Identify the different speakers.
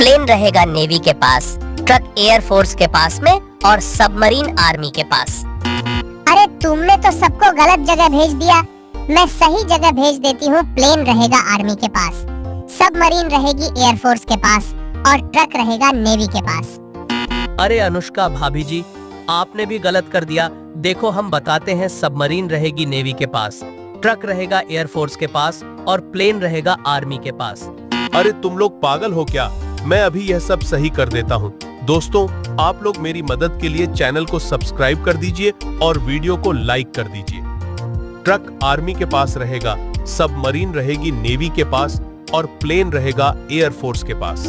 Speaker 1: Plane रहेगा navy के पास, truck air force के पास में और सबमरीन आर्मी के पास।
Speaker 2: अरे तुमने तो सबको गलत जगह भेज दिया। मैं सही जगह भेज देती हूँ। प्लेन रहेगा आर्मी के पास, सबमरीन रहेगी एयरफोर्स के पास और ट्रक रहेगा नेवी के पास।
Speaker 3: अरे अनुष्का भाभी जी, आपने भी गलत कर दिया। देखो हम बताते हैं, सबमरीन रहेगी नेवी के पास, ट्रक रहेगा एयरफोर्स के पास और प्लेन रहेगा आर्मी के पास।
Speaker 4: अरे तुम लोग पागल हो क्या? मैं अभी यह सब सही कर देता हूँ। दोस्तों, आप लोग मेरी मदद के लिए चैनल को सब्सक्राइब कर दीजिए और वीडियो को लाइक कर दीजिए। ट्रक आर्मी के पास रहेगा, सबमरीन रहेगी नेवी के पास और प्लेन रहेगा एयरफोर्स के पास।